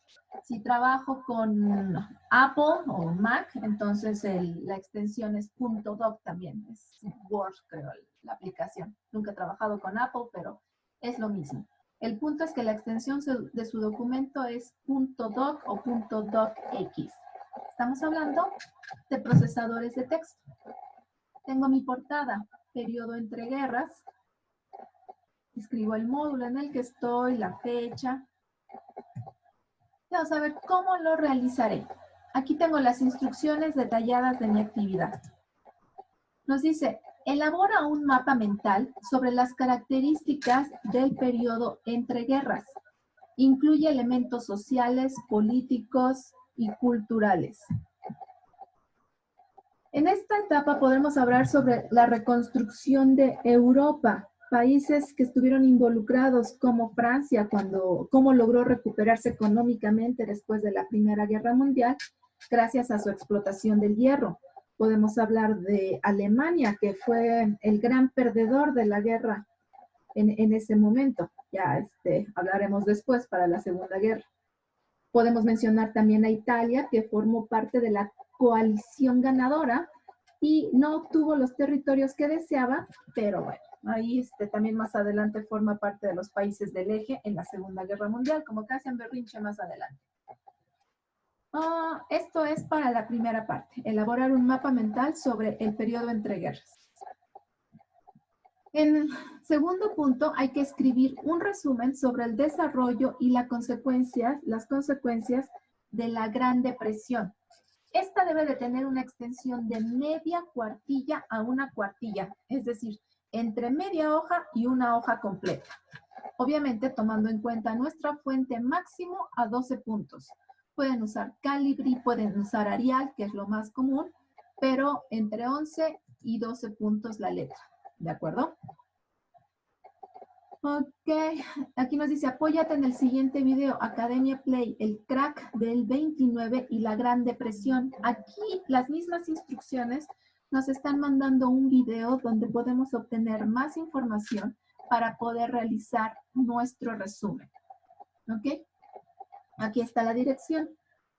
Si trabajo con Apple o Mac, entonces la extensión es .doc también. Es Word, creo, la aplicación. Nunca he trabajado con Apple, pero es lo mismo. El punto es que la extensión de su documento es .doc o .docx. Estamos hablando de procesadores de texto. Tengo mi portada, periodo entre guerras. Escribo el módulo en el que estoy, la fecha. Vamos a ver cómo lo realizaré. Aquí tengo las instrucciones detalladas de mi actividad. Nos dice, elabora un mapa mental sobre las características del periodo entre guerras. Incluye elementos sociales, políticos y culturales. En esta etapa podemos hablar sobre la reconstrucción de Europa. Países que estuvieron involucrados como Francia, cómo logró recuperarse económicamente después de la Primera Guerra Mundial, gracias a su explotación del hierro. Podemos hablar de Alemania, que fue el gran perdedor de la guerra en ese momento. Ya hablaremos después para la Segunda Guerra. Podemos mencionar también a Italia, que formó parte de la coalición ganadora y no obtuvo los territorios que deseaba, pero bueno. Ahí también más adelante forma parte de los países del eje en la Segunda Guerra Mundial, como que hacen berrinche más adelante. Esto es para la primera parte, elaborar un mapa mental sobre el periodo entre guerras. En segundo punto, hay que escribir un resumen sobre el desarrollo y las consecuencias de la Gran Depresión. Esta debe de tener una extensión de media cuartilla a una cuartilla, es decir, entre media hoja y una hoja completa. Obviamente tomando en cuenta nuestra fuente máximo a 12 puntos. Pueden usar Calibri, pueden usar Arial, que es lo más común, pero entre 11 y 12 puntos la letra. ¿De acuerdo? Ok, aquí nos dice, apóyate en el siguiente video, Academia Play, el crack del 29 y la Gran Depresión. Aquí las mismas instrucciones nos están mandando un video donde podemos obtener más información para poder realizar nuestro resumen. ¿Ok? Aquí está la dirección.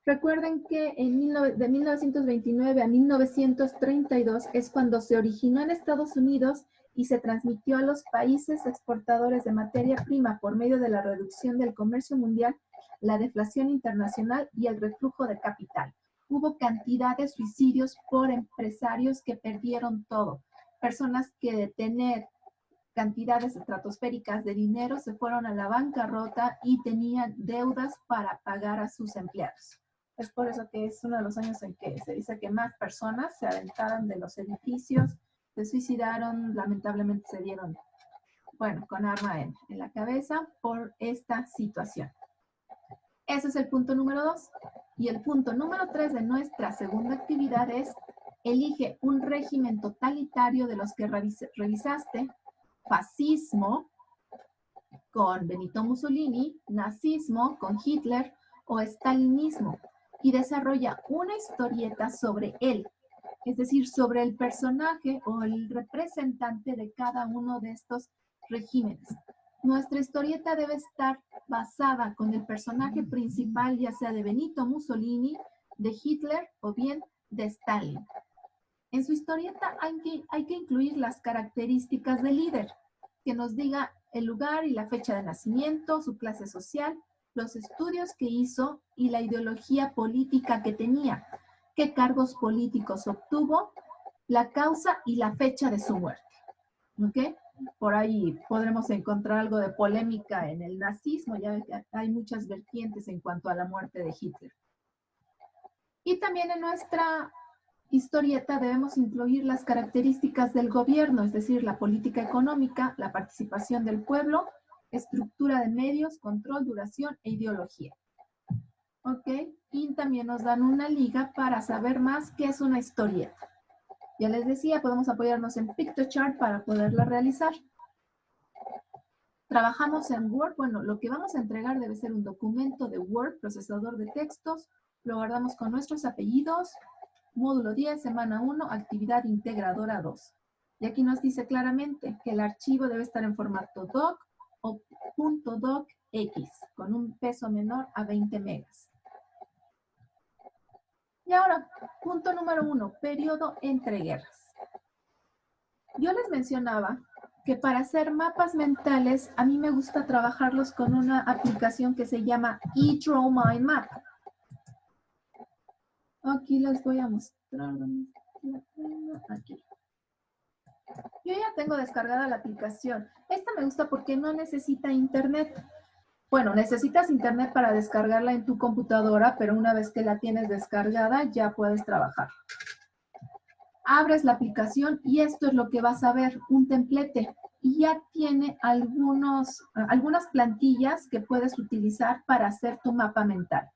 Recuerden que de 1929 a 1932 es cuando se originó en Estados Unidos y se transmitió a los países exportadores de materia prima por medio de la reducción del comercio mundial, la deflación internacional y el reflujo de capital. Hubo cantidad de suicidios por empresarios que perdieron todo. Personas que de tener cantidades estratosféricas de dinero se fueron a la bancarrota y tenían deudas para pagar a sus empleados. Es por eso que es uno de los años en que se dice que más personas se aventaron de los edificios, se suicidaron, lamentablemente se dieron, bueno, con arma en la cabeza por esta situación. Ese es el punto número 2. Y el punto número 3 de nuestra segunda actividad es, elige un régimen totalitario de los que revisaste, fascismo con Benito Mussolini, nazismo con Hitler o estalinismo, y desarrolla una historieta sobre él, es decir, sobre el personaje o el representante de cada uno de estos regímenes. Nuestra historieta debe estar basada con el personaje principal, ya sea de Benito Mussolini, de Hitler o bien de Stalin. En su historieta hay que incluir las características del líder, que nos diga el lugar y la fecha de nacimiento, su clase social, los estudios que hizo y la ideología política que tenía, qué cargos políticos obtuvo, la causa y la fecha de su muerte. ¿Ok? Por ahí podremos encontrar algo de polémica en el nazismo, ya que hay muchas vertientes en cuanto a la muerte de Hitler. Y también en nuestra historieta debemos incluir las características del gobierno, es decir, la política económica, la participación del pueblo, estructura de medios, control, duración e ideología. ¿Ok? Y también nos dan una liga para saber más qué es una historieta. Ya les decía, podemos apoyarnos en Piktochart para poderla realizar. Trabajamos en Word. Bueno, lo que vamos a entregar debe ser un documento de Word, procesador de textos. Lo guardamos con nuestros apellidos. Módulo 10, semana 1, actividad integradora 2. Y aquí nos dice claramente que el archivo debe estar en formato doc o .docx, con un peso menor a 20 megas. Y ahora, punto número 1, periodo entre guerras. Yo les mencionaba que para hacer mapas mentales, a mí me gusta trabajarlos con una aplicación que se llama eDrawMindMap. Aquí les voy a mostrar. Aquí. Yo ya tengo descargada la aplicación. Esta me gusta porque no necesita internet. Bueno, necesitas internet para descargarla en tu computadora, pero una vez que la tienes descargada, ya puedes trabajar. Abres la aplicación y esto es lo que vas a ver, un templete. Y ya tiene algunas plantillas que puedes utilizar para hacer tu mapa mental.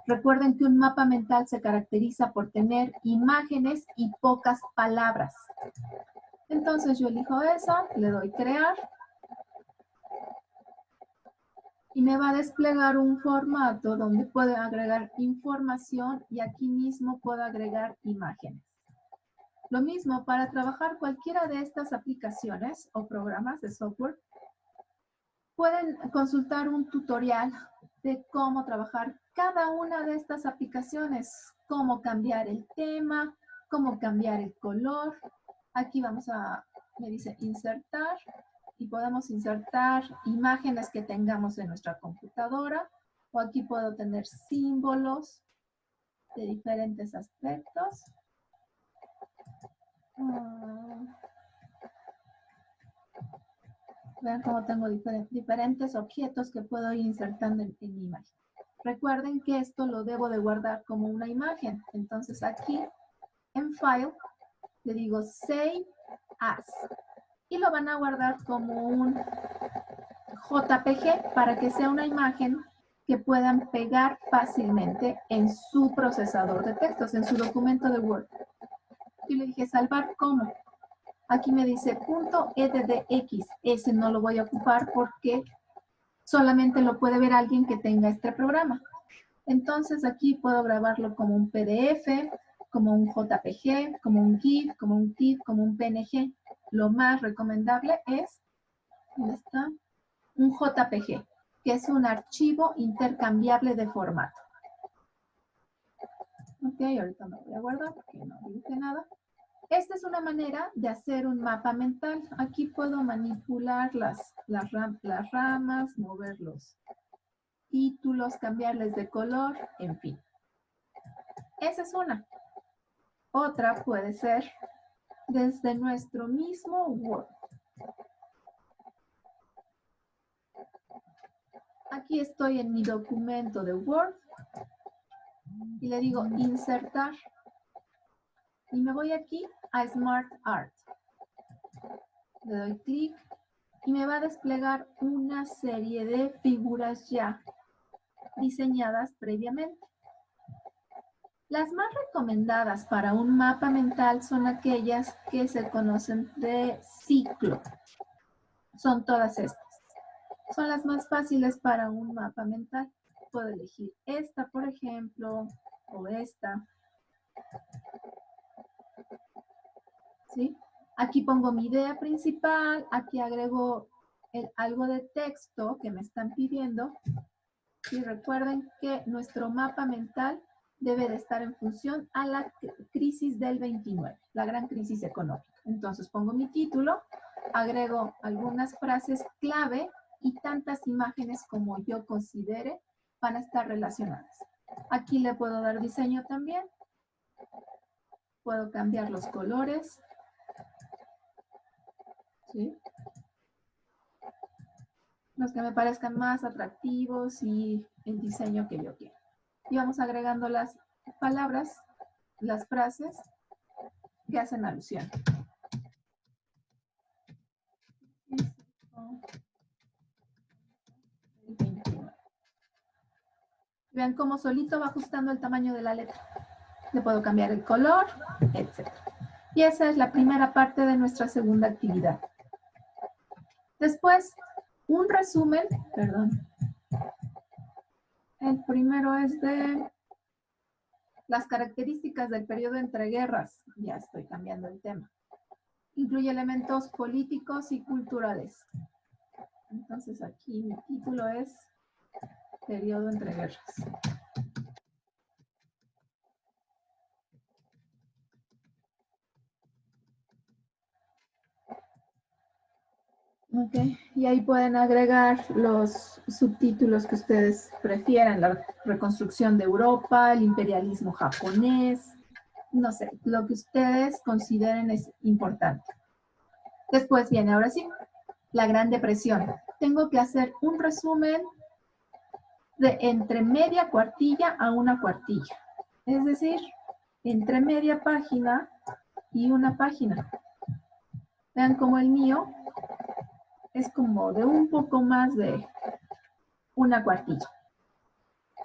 Recuerden que un mapa mental se caracteriza por tener imágenes y pocas palabras. Entonces yo elijo esa, le doy crear. Y me va a desplegar un formato donde puedo agregar información y aquí mismo puedo agregar imágenes. Lo mismo, para trabajar cualquiera de estas aplicaciones o programas de software, pueden consultar un tutorial de cómo trabajar cada una de estas aplicaciones, cómo cambiar el tema, cómo cambiar el color. Aquí me dice insertar y podemos insertar imágenes que tengamos en nuestra computadora o aquí puedo tener símbolos de diferentes aspectos. Vean cómo tengo diferentes objetos que puedo ir insertando en mi imagen. Recuerden que esto lo debo de guardar como una imagen. Entonces aquí en File le digo Save As. Y lo van a guardar como un JPG para que sea una imagen que puedan pegar fácilmente en su procesador de textos, en su documento de Word. Y le dije salvar como. Aquí me dice .eddx. Ese no lo voy a ocupar porque solamente lo puede ver alguien que tenga este programa. Entonces aquí puedo grabarlo como un PDF, como un JPG, como un GIF, como un TIFF, como un PNG. Lo más recomendable es, ¿dónde está? Un JPG, que es un archivo intercambiable de formato. Ok, ahorita me voy a guardar porque no dije nada. Esta es una manera de hacer un mapa mental. Aquí puedo manipular las ramas, mover los títulos, cambiarles de color, en fin. Esa es una. Otra puede ser desde nuestro mismo Word. Aquí estoy en mi documento de Word y le digo insertar. Y me voy aquí a Smart Art. Le doy clic y me va a desplegar una serie de figuras ya diseñadas previamente. Las más recomendadas para un mapa mental son aquellas que se conocen de ciclo. Son todas estas. Son las más fáciles para un mapa mental. Puedo elegir esta, por ejemplo, o esta. ¿Sí? Aquí pongo mi idea principal, aquí agrego algo de texto que me están pidiendo. Y recuerden que nuestro mapa mental debe de estar en función a la crisis del 29, la gran crisis económica. Entonces pongo mi título, agrego algunas frases clave y tantas imágenes como yo considere van a estar relacionadas. Aquí le puedo dar diseño también. puedo cambiar los colores. ¿Sí? Los que me parezcan más atractivos y el diseño que yo quiero. Y vamos agregando las palabras, las frases que hacen alusión. Vean cómo solito va ajustando el tamaño de la letra. Le puedo cambiar el color, etc. Y esa es la primera parte de nuestra segunda actividad. Después, un resumen, perdón. El primero es de las características del periodo entre guerras. Ya estoy cambiando el tema. Incluye elementos políticos y culturales. Entonces aquí mi título es Periodo entre guerras. Ok, y ahí pueden agregar los subtítulos que ustedes prefieran, la reconstrucción de Europa, el imperialismo japonés, no sé, lo que ustedes consideren es importante. Después viene, ahora sí, la Gran Depresión. Tengo que hacer un resumen de entre media cuartilla a una cuartilla. Es decir, entre media página y una página. Vean como el mío es como de un poco más de una cuartilla.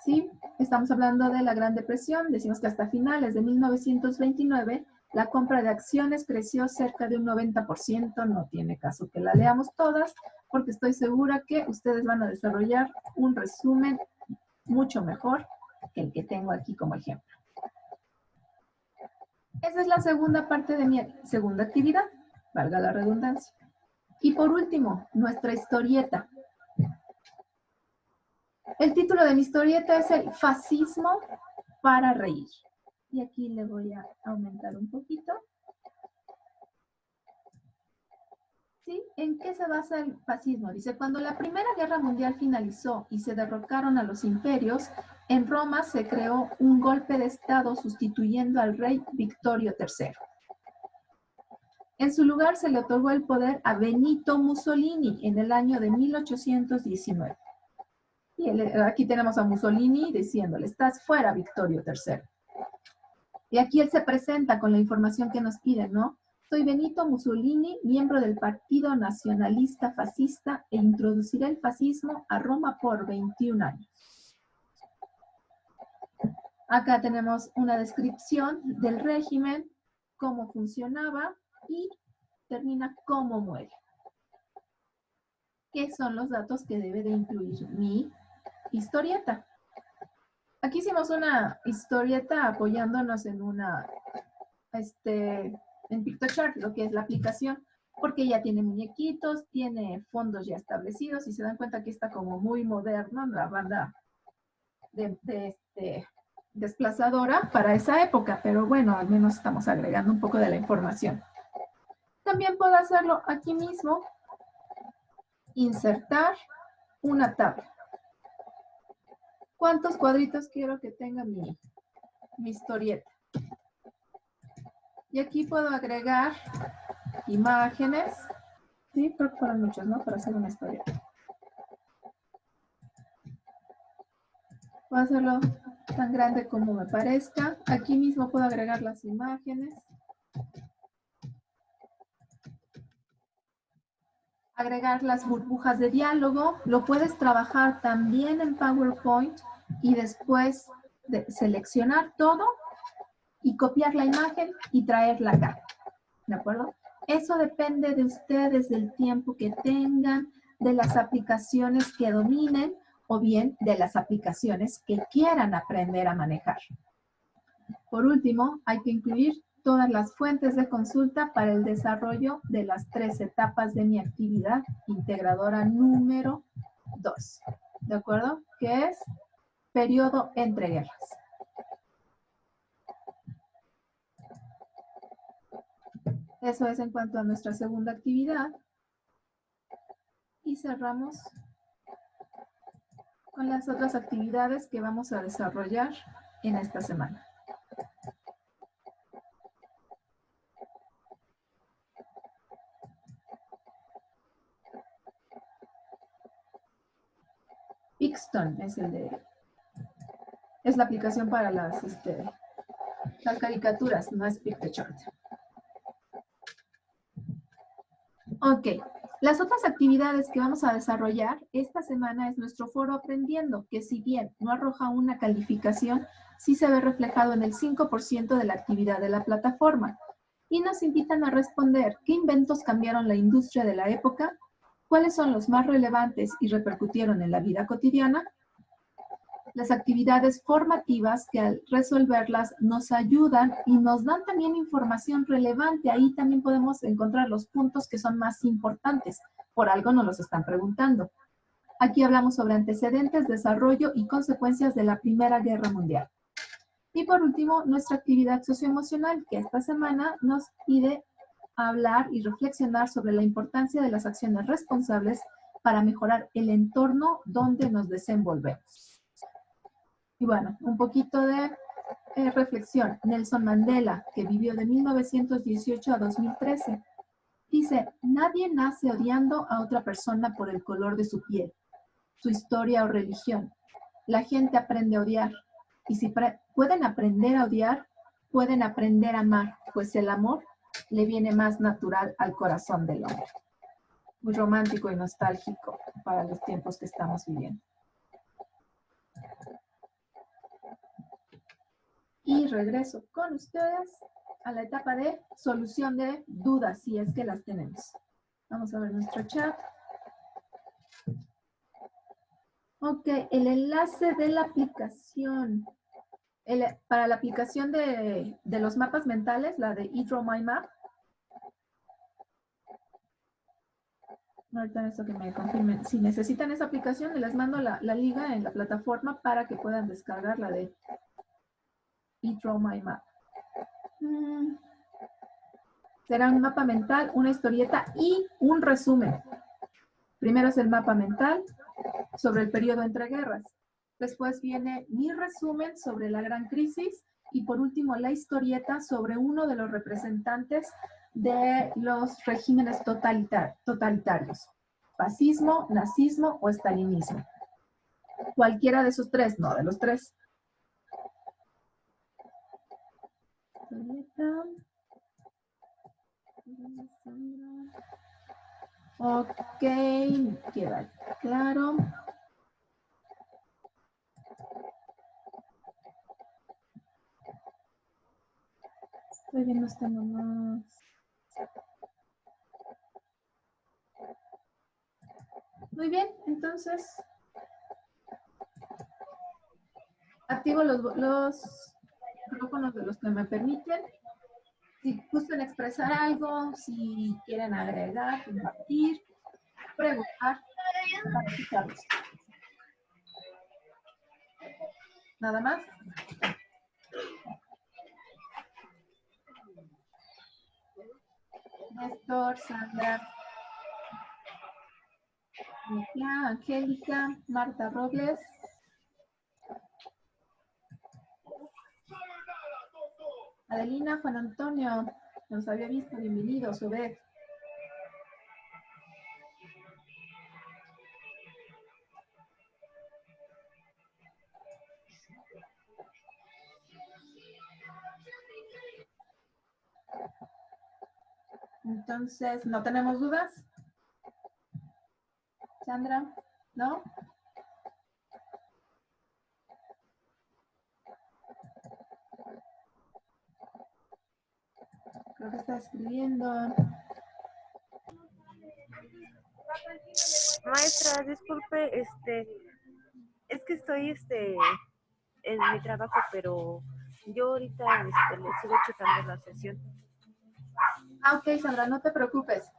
¿Sí? Estamos hablando de la Gran Depresión. Decimos que hasta finales de 1929 la compra de acciones creció cerca de un 90%. No tiene caso que la leamos todas porque estoy segura que ustedes van a desarrollar un resumen mucho mejor que el que tengo aquí como ejemplo. Esa es la segunda parte de mi segunda actividad, valga la redundancia. Y por último, nuestra historieta. El título de mi historieta es el fascismo para reír. Y aquí le voy a aumentar un poquito. ¿Sí? ¿En qué se basa el fascismo? Dice, cuando la Primera Guerra Mundial finalizó y se derrocaron a los imperios, en Roma se creó un golpe de Estado sustituyendo al rey Victorio III. En su lugar se le otorgó el poder a Benito Mussolini en el año de 1819. Y aquí tenemos a Mussolini diciéndole, estás fuera, Victorio III. Y aquí él se presenta con la información que nos piden, ¿no? Soy Benito Mussolini, miembro del Partido Nacionalista Fascista e introduciré el fascismo a Roma por 21 años. Acá tenemos una descripción del régimen, cómo funcionaba y termina cómo muere. ¿Qué son los datos que debe de incluir mi historieta? Aquí hicimos una historieta apoyándonos en una, en Piktochart, lo que es la aplicación, porque ya tiene muñequitos, tiene fondos ya establecidos y se dan cuenta que está como muy moderno, la banda desplazadora para esa época, pero bueno, al menos estamos agregando un poco de la información. También puedo hacerlo aquí mismo, insertar una tabla. ¿Cuántos cuadritos quiero que tenga mi historieta? Y aquí puedo agregar imágenes. Sí, creo que fueron muchos, ¿no? Para hacer una historieta. Puedo hacerlo tan grande como me parezca. Aquí mismo puedo agregar las imágenes. Agregar las burbujas de diálogo. Lo puedes trabajar también en PowerPoint y después seleccionar todo y copiar la imagen y traerla acá. ¿De acuerdo? Eso depende de ustedes, del tiempo que tengan, de las aplicaciones que dominen o bien de las aplicaciones que quieran aprender a manejar. Por último, hay que incluir todas las fuentes de consulta para el desarrollo de las 3 etapas de mi actividad integradora número 2. ¿De acuerdo? Que es periodo entre guerras. Eso es en cuanto a nuestra segunda actividad. Y cerramos con las otras actividades que vamos a desarrollar en esta semana. Pixton es la aplicación para las caricaturas, no es Pictochart. Ok, las otras actividades que vamos a desarrollar esta semana es nuestro foro Aprendiendo, que si bien no arroja una calificación, sí se ve reflejado en el 5% de la actividad de la plataforma. Y nos invitan a responder qué inventos cambiaron la industria de la época, cuáles son los más relevantes y repercutieron en la vida cotidiana, las actividades formativas que al resolverlas nos ayudan y nos dan también información relevante. Ahí también podemos encontrar los puntos que son más importantes. Por algo nos los están preguntando. Aquí hablamos sobre antecedentes, desarrollo y consecuencias de la Primera Guerra Mundial. Y por último, nuestra actividad socioemocional, que esta semana nos pide hablar y reflexionar sobre la importancia de las acciones responsables para mejorar el entorno donde nos desenvolvemos. Y bueno, un poquito de reflexión. Nelson Mandela, que vivió de 1918 a 2013, dice, nadie nace odiando a otra persona por el color de su piel, su historia o religión. La gente aprende a odiar. Y si pueden aprender a odiar, pueden aprender a amar, pues el amor le viene más natural al corazón del hombre. Muy romántico y nostálgico para los tiempos que estamos viviendo. Y regreso con ustedes a la etapa de solución de dudas, si es que las tenemos. Vamos a ver nuestro chat. Ok, el enlace de la aplicación. Para la aplicación de los mapas mentales, la de eDrawMyMap. Ahorita eso que me confirmen. Si necesitan esa aplicación, les mando la liga en la plataforma para que puedan descargar la de eDrawMyMap. Será un mapa mental, una historieta y un resumen. Primero es el mapa mental sobre el periodo entre guerras. Después viene mi resumen sobre la gran crisis y por último la historieta sobre uno de los representantes de los regímenes totalitarios. Fascismo, nazismo o estalinismo. Cualquiera de esos tres, no de los tres. Ok, queda claro. Estoy viendo este nomás. Muy bien, entonces activo los micrófonos de los que me permiten. Si gustan expresar algo, si quieren agregar, compartir, preguntar, participarlos. ¿Nada más? Néstor, Sandra, Nikia, Angélica, Marta Robles. Adelina, Juan Antonio, nos había visto, bienvenido, Subet. Entonces, ¿no tenemos dudas? Sandra, ¿no? Creo que está escribiendo. Maestra, disculpe, es que estoy en mi trabajo, pero yo ahorita le sigo checando la sesión. Ah, ok, Sandra, no te preocupes.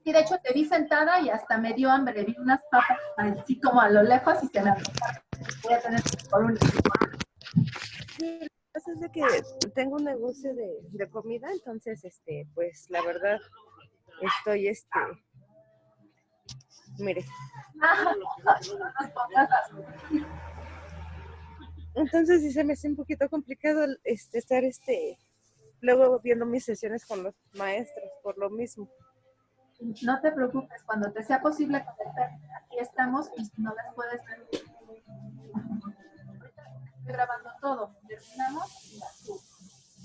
Y de hecho te vi sentada y hasta me dio hambre. Vi unas papas así como a lo lejos y se me antojaron. Voy a tener por un... Sí, lo que pasa es de que tengo un negocio de comida, entonces, pues, la verdad, estoy, mire. Entonces, sí se me hace un poquito complicado estar, luego viendo mis sesiones con los maestros, por lo mismo. No te preocupes, cuando te sea posible conectar, aquí estamos y si no las puedes ver, estoy grabando todo. Terminamos y las subo.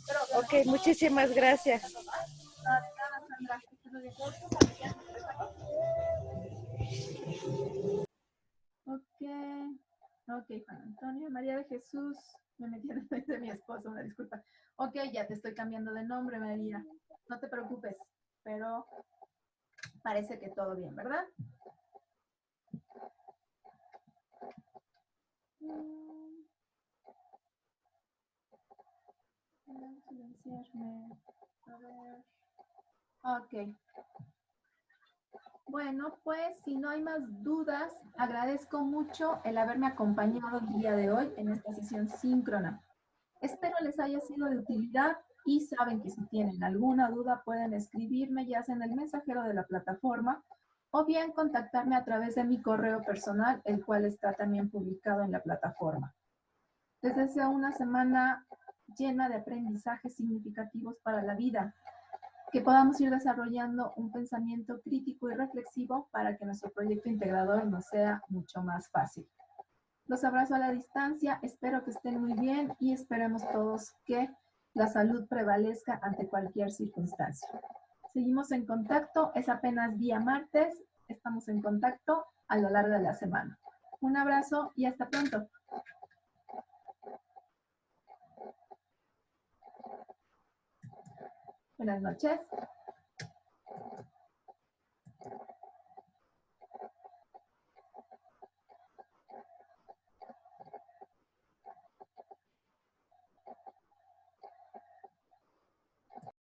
Pero, Ok, muchísimas gracias. no, de nada, Sandra. Que estés muy bien. Ok, Juan Antonio, María de Jesús, me metí en el de mi esposo, una disculpa. Ok, ya te estoy cambiando de nombre, María. No te preocupes, pero parece que todo bien, ¿verdad? Silenciarme. A ver. Ok. Bueno, pues si no hay más dudas, agradezco mucho el haberme acompañado el día de hoy en esta sesión síncrona. Espero les haya sido de utilidad y saben que si tienen alguna duda pueden escribirme ya sea en el mensajero de la plataforma o bien contactarme a través de mi correo personal, el cual está también publicado en la plataforma. Les deseo una semana llena de aprendizajes significativos para la vida, que podamos ir desarrollando un pensamiento crítico y reflexivo para que nuestro proyecto integrador nos sea mucho más fácil. Los abrazo a la distancia, espero que estén muy bien y esperemos todos que la salud prevalezca ante cualquier circunstancia. Seguimos en contacto, es apenas día martes, estamos en contacto a lo largo de la semana. Un abrazo y hasta pronto. Buenas noches.